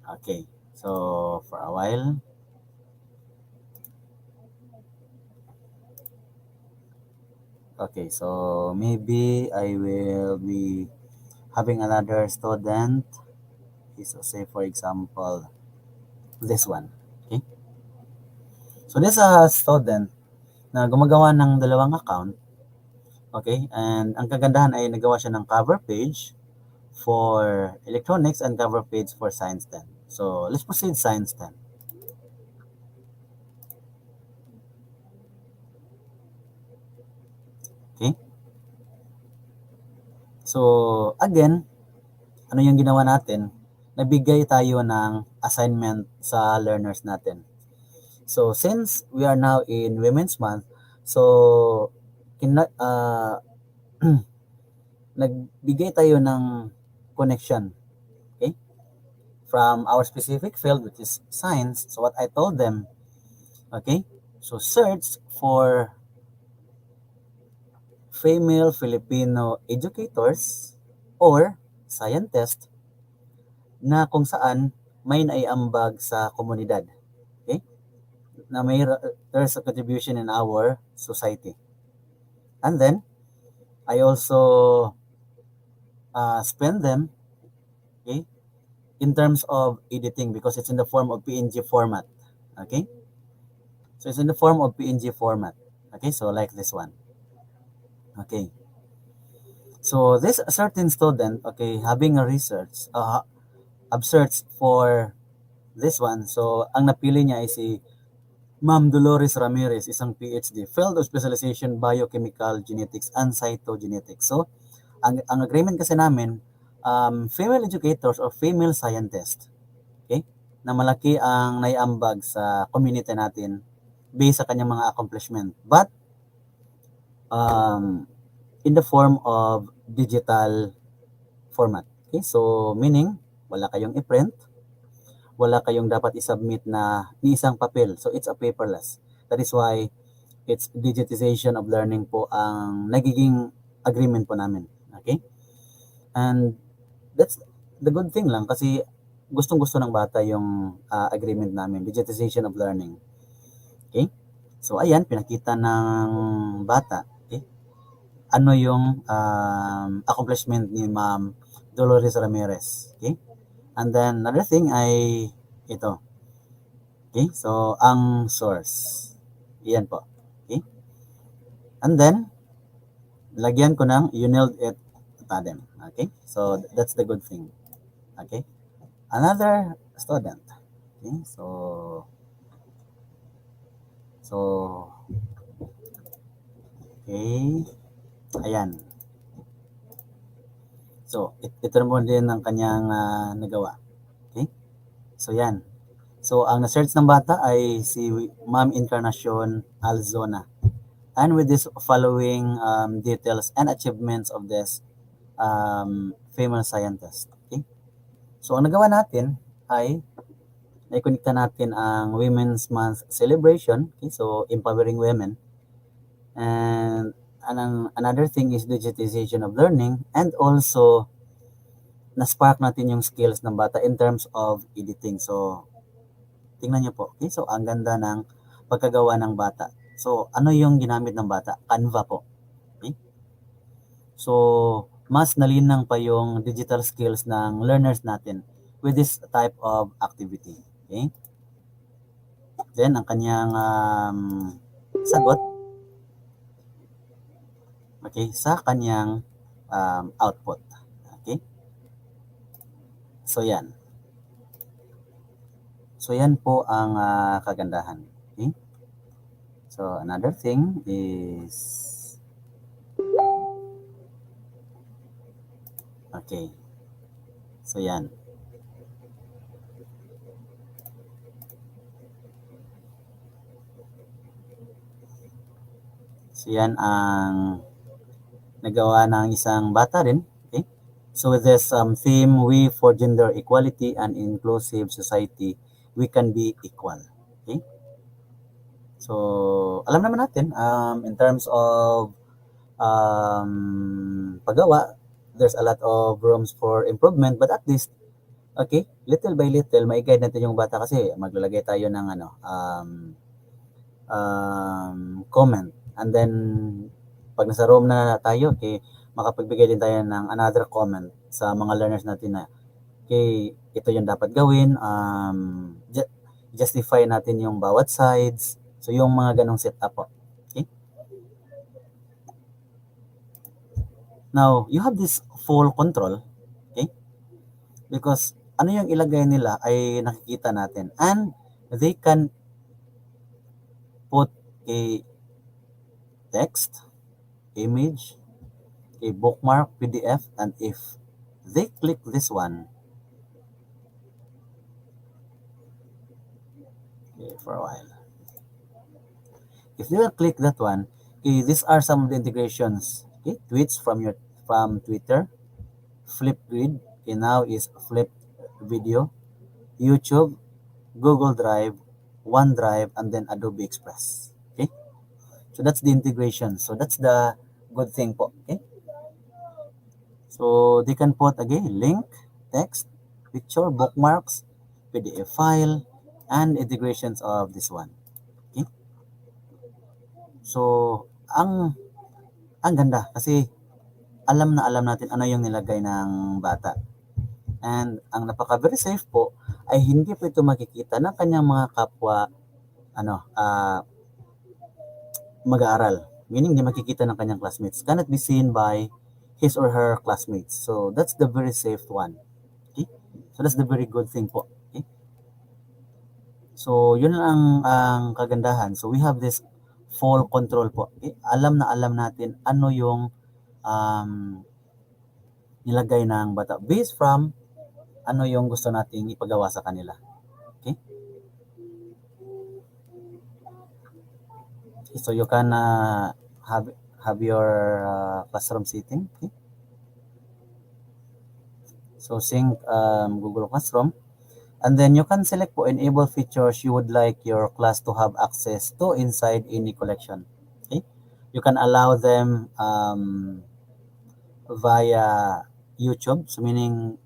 okay, so for a while, okay, so maybe I will be having another student. So say for example, this one. Okay, so this a student na gumagawa ng dalawang account. Okay, and ang kagandahan ay nagawa siya ng cover page for electronics and cover page for science 10. So let's proceed science 10. Okay, so again, ano yung ginawa natin? Nabigay tayo ng assignment sa learners natin. So since we are now in Women's Month, so nagbigay tayo ng connection, okay, from our specific field, which is science. So what I told them, okay, so search for female Filipino educators or scientists na kung saan may naiambag sa komunidad, okay, na there's a contribution in our society. And then I also spend them, okay, in terms of editing because it's in the form of PNG format. Okay, so it's in the form of PNG format. Okay, so like this one. Okay, so this certain student, okay, having a research, searched for this one. So ang napili niya ay si Ma'am Dolores Ramirez, isang PhD, Field of Specialization Biochemical Genetics and Cytogenetics. So ang agreement kasi namin, female educators or female scientists, okay, na malaki ang naiambag sa community natin based sa kanyang mga accomplishment. But in the form of digital format. Okay, so meaning wala kayong i-print, wala kayong dapat i-submit na ni isang papel. So it's a paperless. That is why it's digitization of learning po ang nagiging agreement po namin. Okay? And that's the good thing lang kasi gustong-gusto ng bata yung agreement namin, digitization of learning. Okay? So ayan, pinakita ng bata, okay, ano yung accomplishment ni Ma'am Dolores Ramirez. Okay? And then another thing ay ito. Okay? So ang source. Iyan po. Okay? And then lagyan ko ng you nailed it tandem. Okay? So that's the good thing. Okay? Another student. Okay? So okay. Ayan. So, ito naman din ang kanyang nagawa. Okay? So, yan. So, ang na-search ng bata ay si Ma'am Encarnacion Alzona. And with this following details and achievements of this famous scientist. Okay? So, ang nagawa natin ay naikonekta natin ang Women's Month celebration. Okay? So, empowering women. And another thing is digitization of learning, and also na-spark natin yung skills ng bata in terms of editing. So, tingnan nyo po. Okay? So, ang ganda ng pagkagawa ng bata. So, ano yung ginamit ng bata? Canva po. Okay? So, mas nalinang pa yung digital skills ng learners natin with this type of activity. Okay? Then, ang kanyang sagot, okay, sa kanyang output. Okay? So, yan. So, yan po ang kagandahan. Okay? So, another thing is, okay. So, yan. So, yan ang nagawa ng isang bata rin. Okay? So, with this theme, we for gender equality and inclusive society, we can be equal. Okay? So, alam naman natin, in terms of paggawa, there's a lot of rooms for improvement, but at least, okay, little by little, mai-guide natin yung bata kasi maglalagay tayo ng comment. And then, pag nasa room na tayo, okay, makapagbigay din tayo ng another comment sa mga learners natin na, okay, ito yung dapat gawin, justify natin yung bawat sides. So, yung mga ganong setup po. Okay? Now, you have this full control, okay? Because ano yung ilagay nila ay nakikita natin. And they can put a text, image, a bookmark, PDF, and if they click this one, okay, for a while. If they will click that one, okay, these are some of the integrations. Okay, tweets from Twitter, Flipgrid, okay, now is Flip Video, YouTube, Google Drive, OneDrive, and then Adobe Express. Okay, so that's the integration. So that's the good thing po. Okay, so they can put again link, text, picture, bookmarks, PDF file, and integrations of this one. Okay, so ang ganda kasi alam na alam natin ano yung nilagay ng bata. And ang napaka very safe po ay hindi po ito makikita ng kanyang mga kapwa mag-aaral. Meaning hindi makikita ng kanyang classmates. Cannot be seen by his or her classmates. So that's the very safe one. Okay? So that's the very good thing po. Okay? So yun lang ang kagandahan. So we have this full control po. Okay? Alam na alam natin ano yung nilagay ng bata based from ano yung gusto nating ipagawa sa kanila. Okay? So you can have your classroom setting. Okay? So sync Google Classroom. And then you can select po enable features you would like your class to have access to inside any collection. Okay? You can allow them via YouTube. So meaning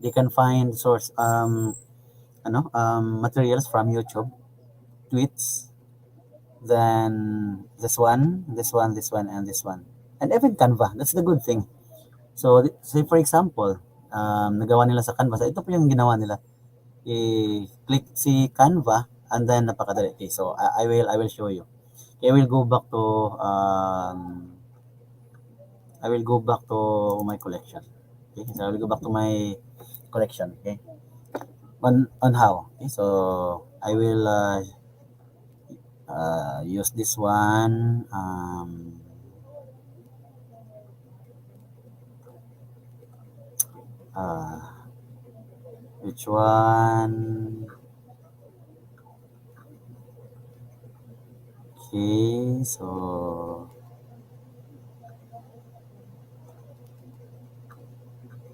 they can find source materials from YouTube, tweets, then this one, and this one. And even Canva. That's the good thing. So say for example, nagawa nila sa Canva. So ito po yung ginawa nila. I-click si Canva and then napakadali. Okay, so I will show you. Okay, I will go back to my collection. Okay, so I will go back to my collection. Okay, on how. Okay, so I will use this one. Which one?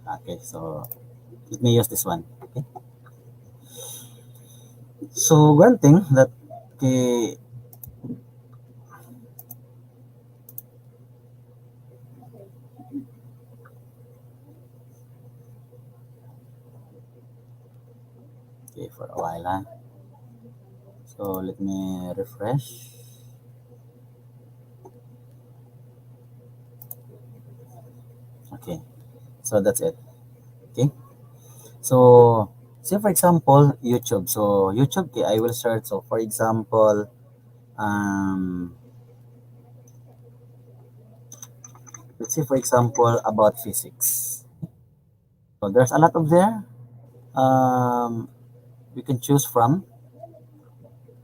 Okay, so let me use this one. Okay. So one thing that for a while. So let me refresh. Okay, so that's it. Okay, so say for example YouTube. So YouTube, okay, I will search. So for example, um, let's say for example about physics. So there's a lot of there. Um, we can choose from.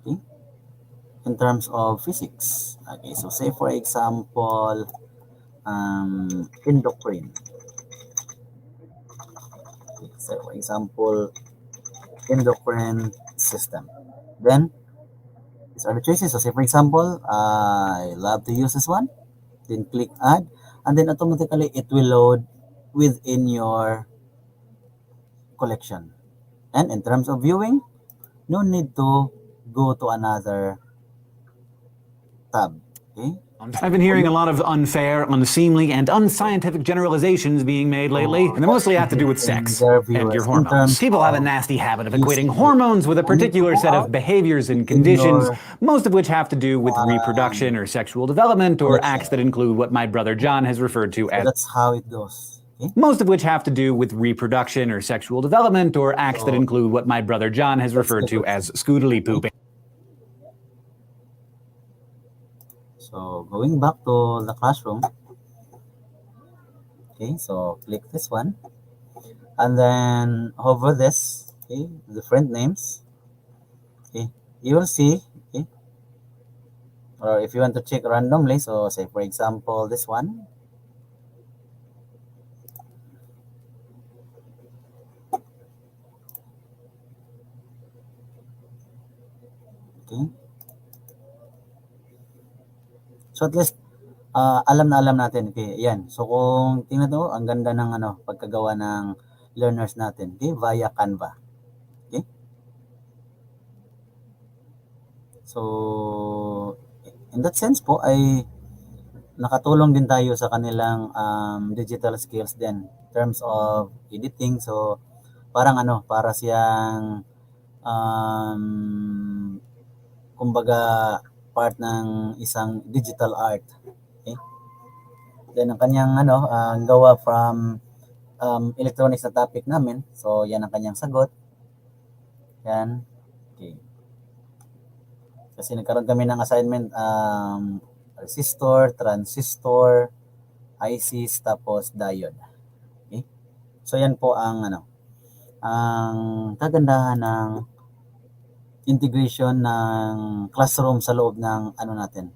Okay, in terms of physics. Okay, so say for example, endocrine. Okay, so for example, endocrine system. Then these are the choices. So say for example, I love to use this one. Then click add, and then automatically it will load within your collection. And in terms of viewing, no need to go to another tab. Okay. I've been hearing a lot of unfair, unseemly, and unscientific generalizations being made lately, and they mostly have to do with sex and your hormones. People have a nasty habit of equating hormones with a particular set of behaviors and conditions, most of which have to do with reproduction or sexual development, or acts that include what my brother John has referred to as That's how it goes. Okay. most of which have to do with reproduction or sexual development, or acts that include what my brother John has referred to as scootily pooping. So going back to the classroom, okay, so click this one and then hover this, okay, different names, okay, you will see, okay, or if you want to check randomly, so say for example this one, okay, so at least alam na alam natin, okay, yan, so kung tingnan to, ang ganda ng ano, pagkagawa ng learners natin, okay, via Canva, okay, so in that sense po ay nakatulong din tayo sa kanilang digital skills din in terms of editing. So parang ano, para siyang kumbaga part ng isang digital art. Okay? Then ang kanyang ano, gawa from electronics na topic namin. So yan ang kanyang sagot. Yan. Okay. Kasi nagkaroon kami ng assignment resistor, transistor, ICs, tapos diode. Okay? So yan po ang ano, ang kagandahan ng integration ng classroom sa loob ng ano natin,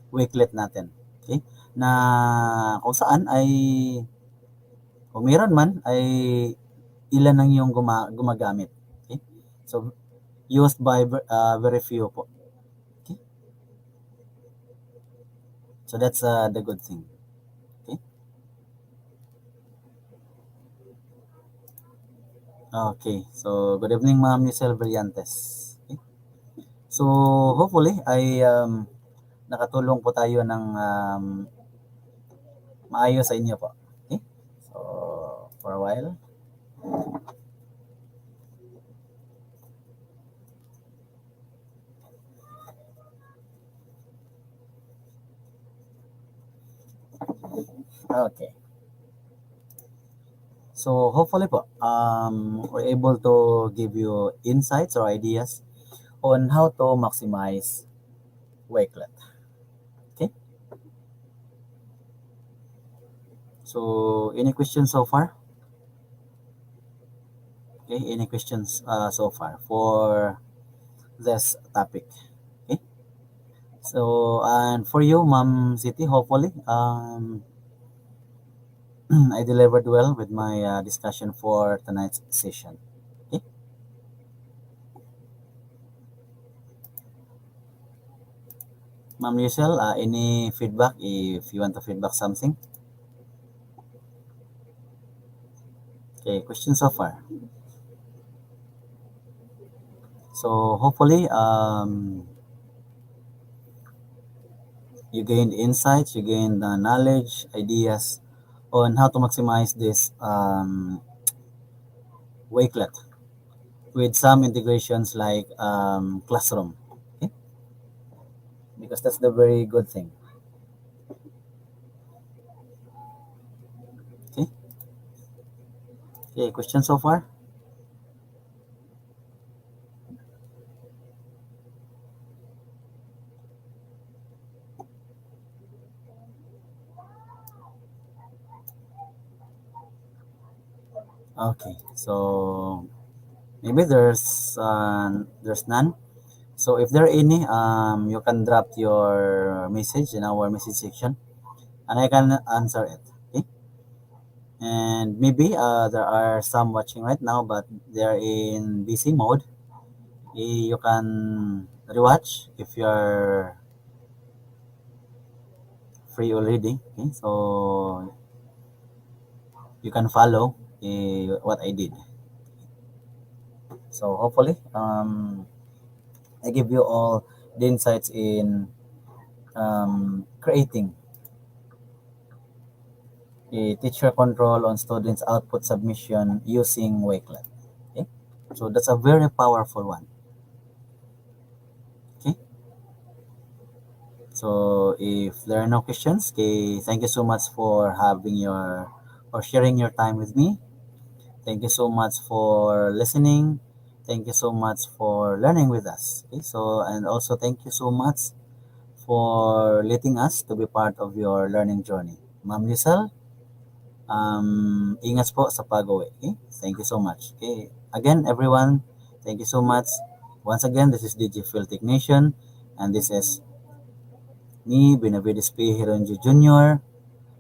Wakelet natin. Okay? Na kung saan ay kung meron man ay ilan lang yung gumagamit. Okay? So used by very few po. Okay? So that's the good thing. Okay? Okay. So good evening Ma'am Yusel Brillantes. Okay? So hopefully ay nakatulong po tayo ng maayos sa inyo po. Okay? So, for a while. Okay. So, hopefully po, we're able to give you insights or ideas on how to maximize Wakelet. Okay? So, any questions so far? Okay, any questions so far for this topic? Okay. So, and for you, Ma'am City, hopefully, I delivered well with my discussion for tonight's session. Okay. Ma'am Yusel, any feedback if you want to feedback something? Okay, questions so far. So hopefully you gained insights, you gained knowledge, ideas on how to maximize this Wakelet with some integrations like Classroom. Okay? Because that's the very good thing. Okay, question so far? Okay, so maybe there's none. So if there are any, you can drop your message in our message section, and I can answer it. Okay, and maybe there are some watching right now, but they're in busy mode. You can rewatch if you're free already. Okay, so you can follow what I did. So hopefully, I give you all the insights in creating a teacher control on students' output submission using Wakelet. Okay, so that's a very powerful one. Okay, so if there are no questions, okay, thank you so much for having your or sharing your time with me. Thank you so much for listening. Thank you so much for learning with us. Okay, so and also thank you so much for letting us to be part of your learning journey. Ma'am Lizelle, ingat po sa pag-uwi. Okay? Thank you so much. Okay. Again, everyone, thank you so much. Once again, this is DJ Phil Technician, and this is me, Benavides P. Hironjo Jr.,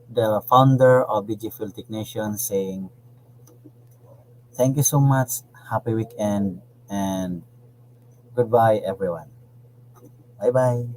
the founder of DJ Phil Technician, saying thank you so much, happy weekend, and goodbye, everyone. Bye-bye.